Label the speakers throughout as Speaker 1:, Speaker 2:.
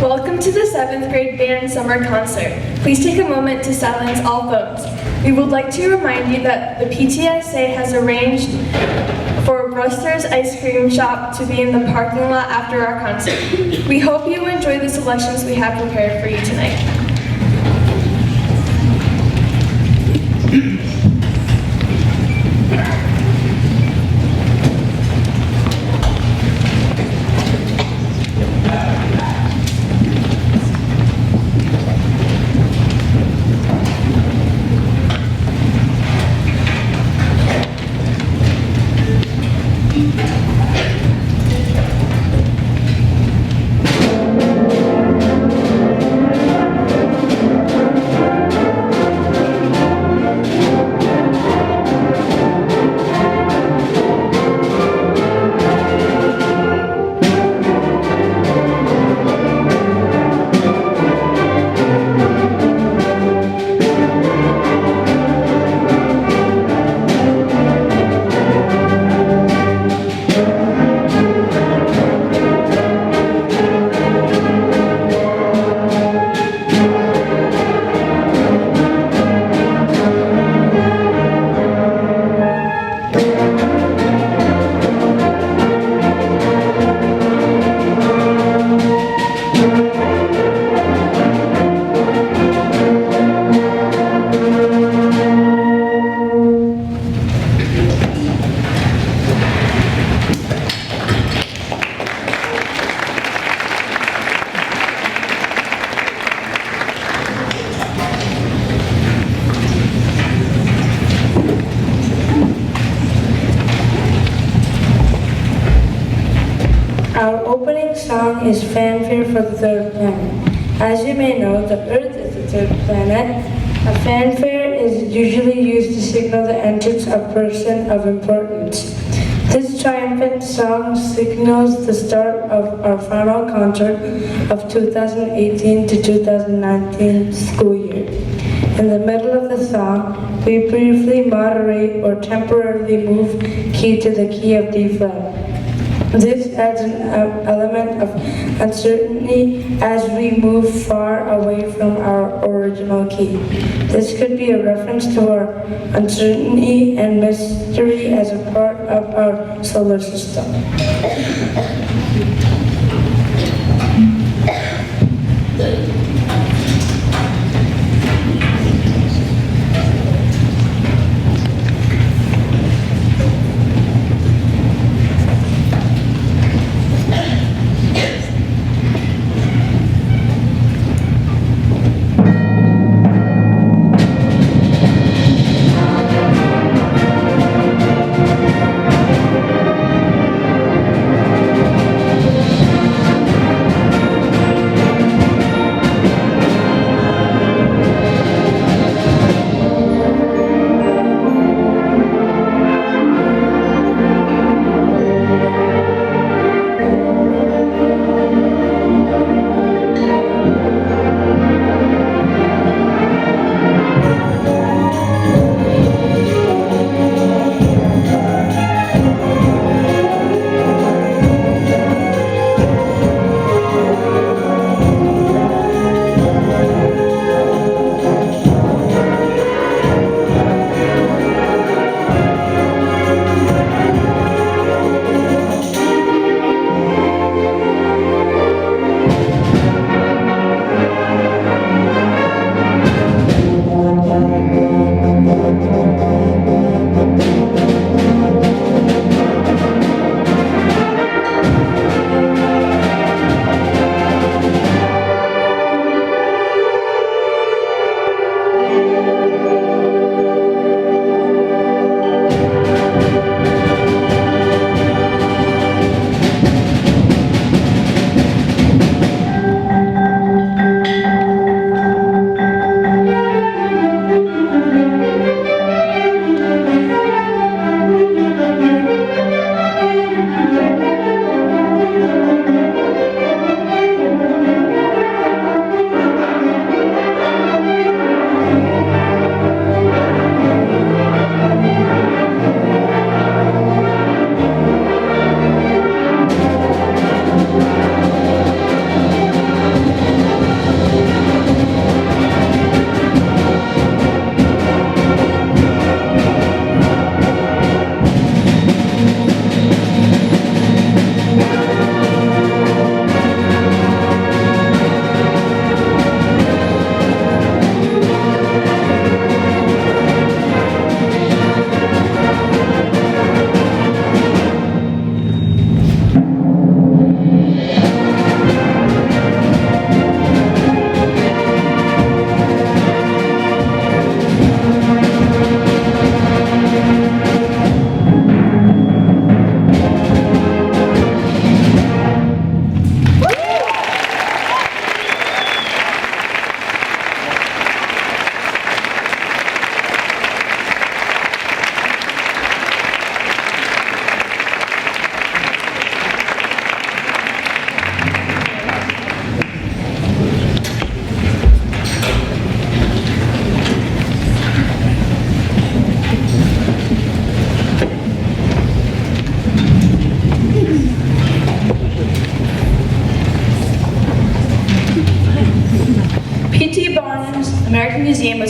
Speaker 1: Welcome to the 7th grade band summer concert. Please take a moment to silence all phones. We would like to remind you that the PTSA has arranged for Bruster's Ice Cream Shop to be in the parking lot after our concert. We hope you enjoy the selections we have prepared for you tonight.
Speaker 2: Our opening song is Fanfare for the Third Planet. As you may know, the Earth is the third planet. A fanfare is usually used to signal the entrance of a person of importance. This triumphant song signals the start of our final concert of 2018 to 2019 school year. In the middle of the song, we briefly moderate or temporarily move key to the key of D flat. This adds an element of uncertainty as we move far away from our original key. This could be a reference to our uncertainty and mystery as a part of our solar system.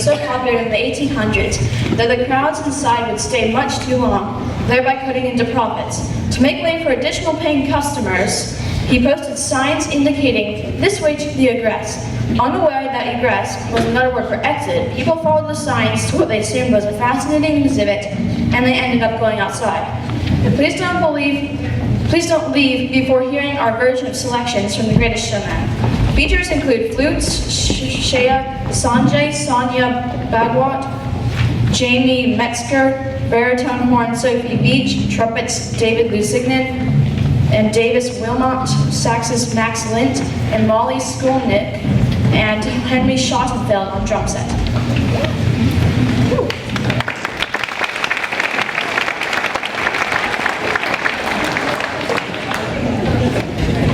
Speaker 3: so popular in the 1800s that the crowds inside would stay much too long, thereby cutting into profits. To make way for additional paying customers, he posted signs indicating this way to the egress. Unaware that egress was another word for exit, people followed the signs to what they assumed was a fascinating exhibit, and they ended up going outside. Please don't leave before hearing our version of selections from The Greatest Showman. Features include flutes, Shea, Sanjay, Sonia Bagwat, Jamie Metzger, baritone horn Sophie Beach, trumpets David Lusignan, and Davis Wilmot, saxes Max Lint, and Molly Skolnick, and Henry Schottenfeld on drum set.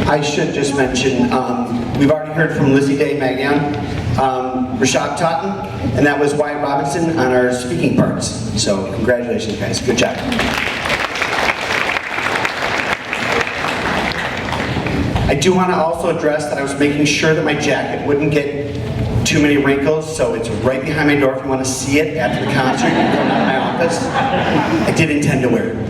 Speaker 4: I should just mention, we've already heard from Lizzie Day Magyan, Rashad Totten, and that was Wyatt Robinson on our speaking parts. So congratulations guys, good job. I do want to also address that I was making sure that my jacket wouldn't get too many wrinkles, so it's right behind my door if you want to see it after the concert. You can come to my office. I did intend to wear it.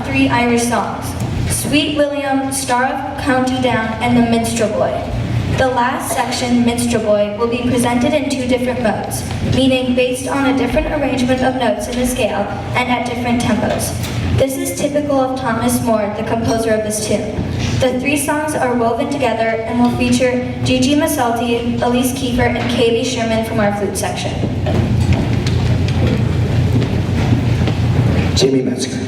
Speaker 5: about 3 Irish songs: Sweet William, Star of County Down, and The Minstrel Boy. The last section, Minstrel Boy, will be presented in 2 different modes, meaning based on a different arrangement of notes in the scale and at different tempos. This is typical of Thomas Moore, the composer of this tune. The 3 songs are woven together and will feature Gigi Masalti, Elise Kiefer, and Kaylee Sherman from our flute section.
Speaker 4: Jimmy Metzger.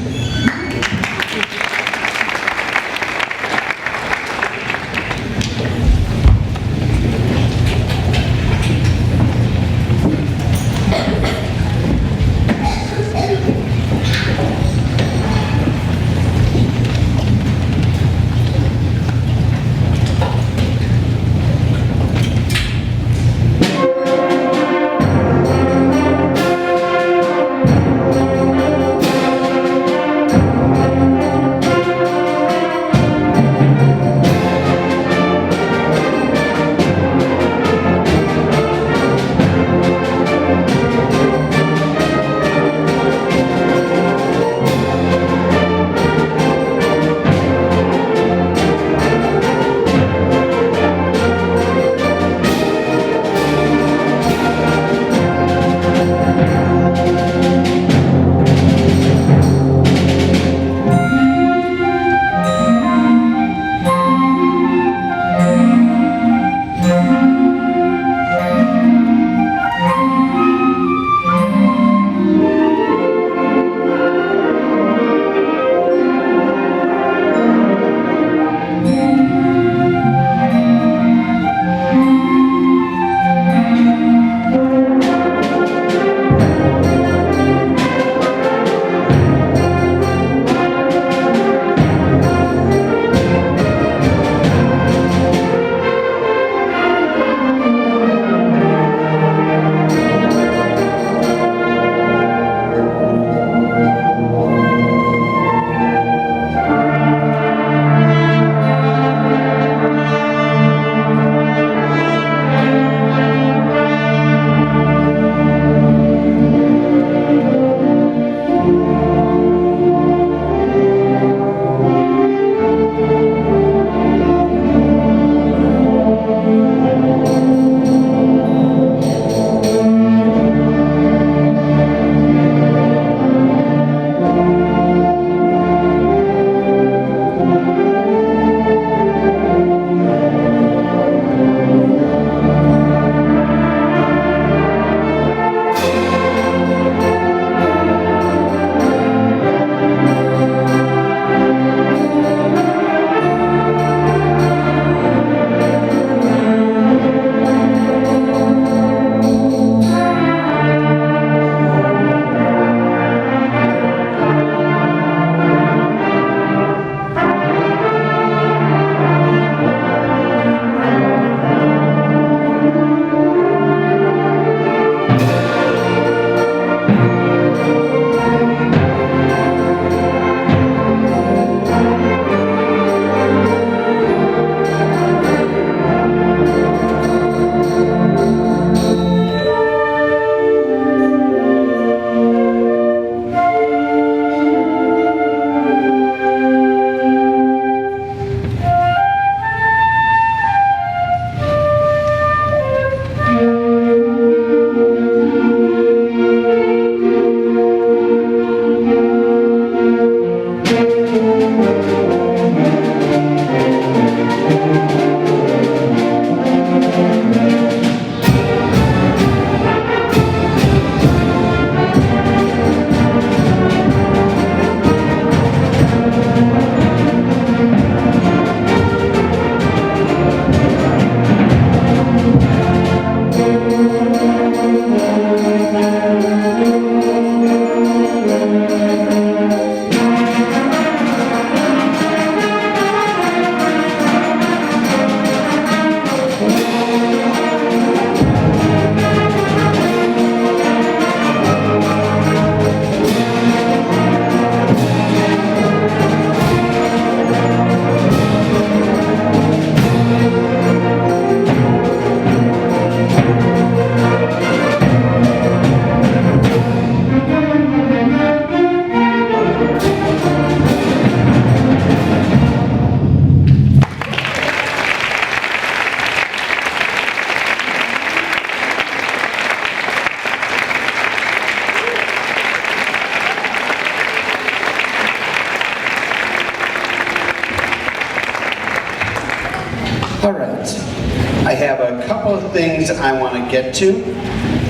Speaker 4: All right. I have a couple of things I want to get to.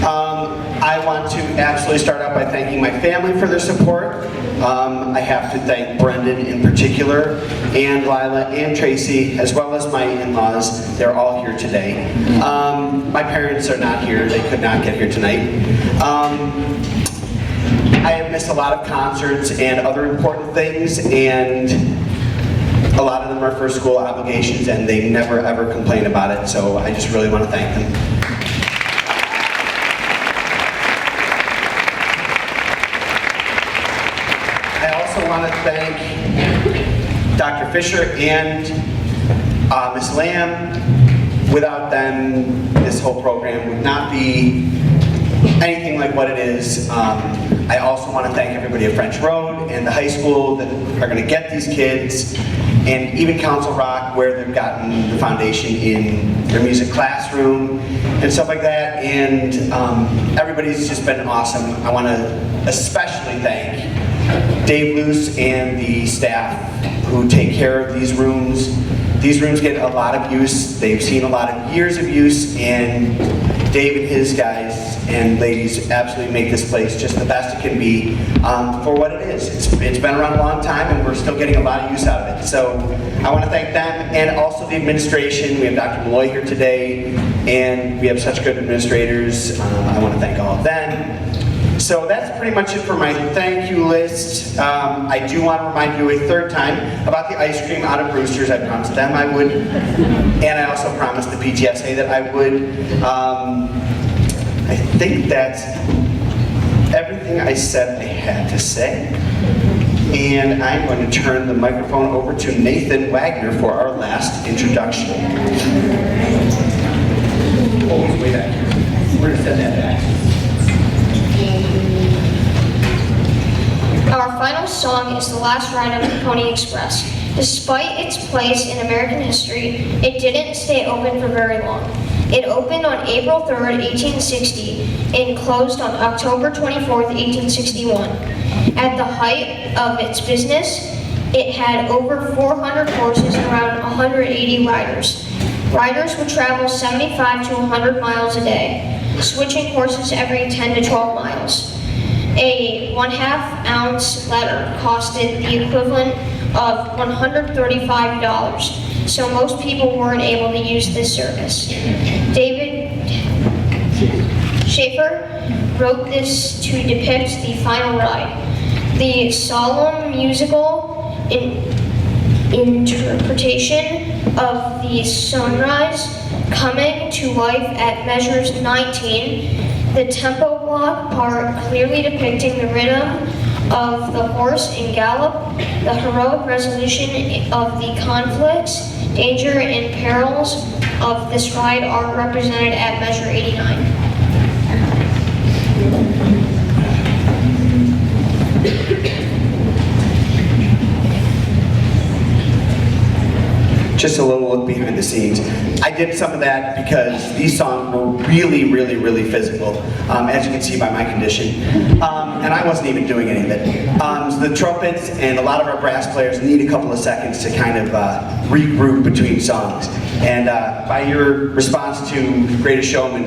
Speaker 4: I want to absolutely start out by thanking my family for their support. I have to thank Brendan in particular, and Lila and Tracy, as well as my in-laws. They're all here today. My parents are not here. They could not get here tonight. I have missed a lot of concerts and other important things, and a lot of them are for school obligations, and they never ever complain about it, so I just really want to thank them. I also want to thank Dr. Fisher and Ms. Lamb. Without them, this whole program would not be anything like what it is. I also want to thank everybody at French Road and the high school that are going to get these kids, and even Council Rock, where they've gotten the foundation in their music classroom and stuff like that. And everybody's just been awesome. I want to especially thank Dave Luce and the staff who take care of these rooms. These rooms get a lot of use. They've seen a lot of years of use, and Dave and his guys and ladies absolutely make this place just the best it can be for what it is. It's been around a long time, and we're still getting a lot of use out of it. So I want to thank them, and also the administration. We have Dr. Malloy here today, and we have such good administrators. I want to thank all of them. So that's pretty much it for my thank you list. I do want to remind you a third time about the ice cream out of Brewster's. I promised them I would, and I also promised the PTSA that I would. I think that's everything I said I had to say. And I'm going to turn the microphone over to Nathan Wagner for our last introduction. Oh, he's way back here. We're going to set that back.
Speaker 6: Our final song is The Last Ride of the Pony Express. Despite its place in American history, it didn't stay open for very long. It opened on April 3rd, 1860, and closed on October 24th, 1861. At the height of its business, it had over 400 horses and around 180 riders. Riders would travel 75 to 100 miles a day, switching horses every 10 to 12 miles. A 1/2 ounce letter costed the equivalent of $135, so most people weren't able to use this service. David Schaefer wrote this to depict the final ride. The solemn musical interpretation of the sunrise coming to life at measures 19, the tempo block part clearly depicting the rhythm of the horse in gallop, the heroic resolution of the conflicts, danger, and perils of this ride are represented at measure 89.
Speaker 4: Just a little look behind the scenes. I did some of that because these songs were really, really, really physical, as you can see by my condition. And I wasn't even doing any of it. So the trumpets and a lot of our brass players need a couple of seconds to kind of regroup between songs. And by your response to Greatest Showman,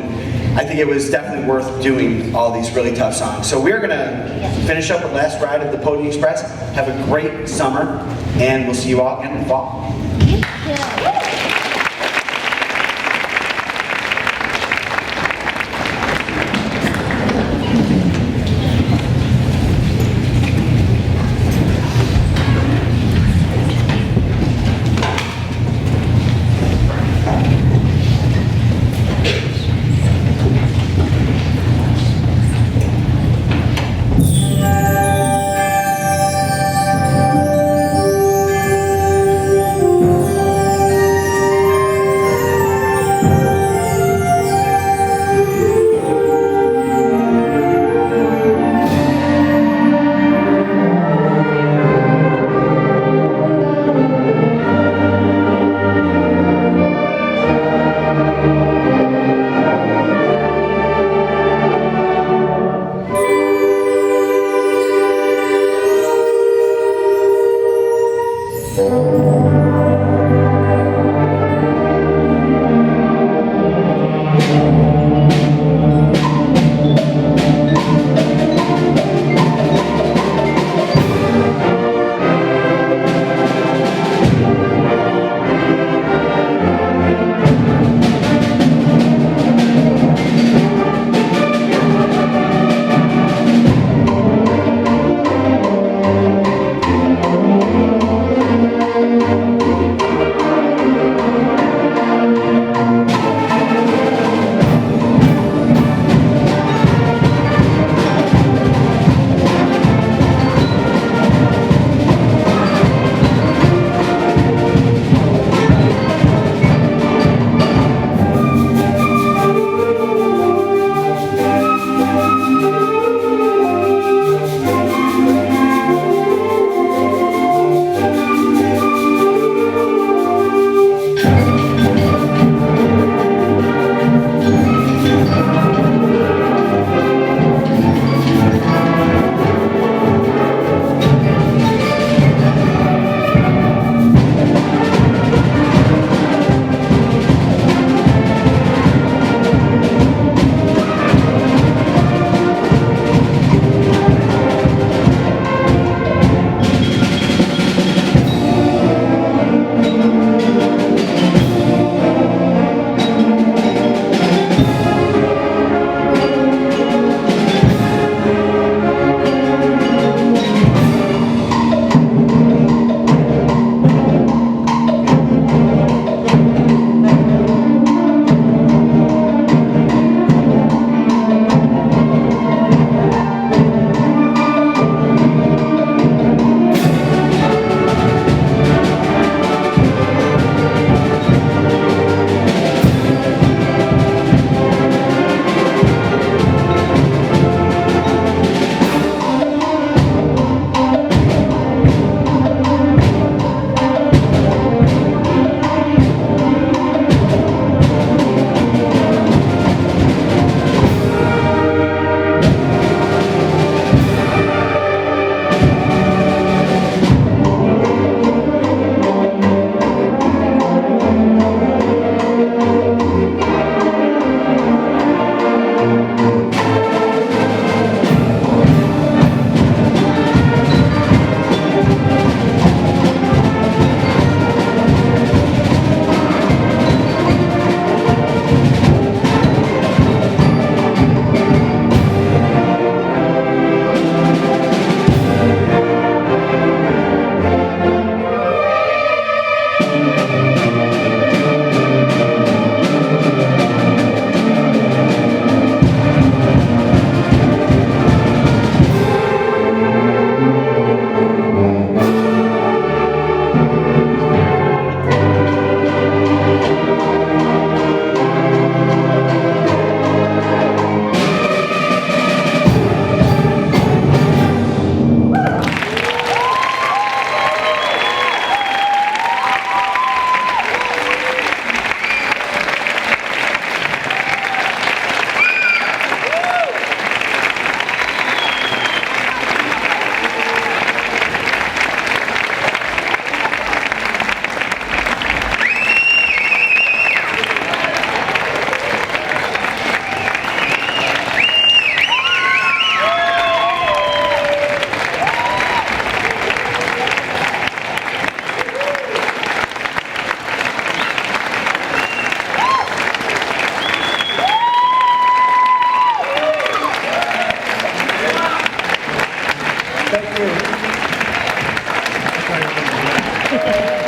Speaker 4: I think it was definitely worth doing all these really tough songs. So we're gonna finish up with Last Ride of the Pony Express. Have a great summer, and we'll see you all again in the fall.
Speaker 7: Thank you.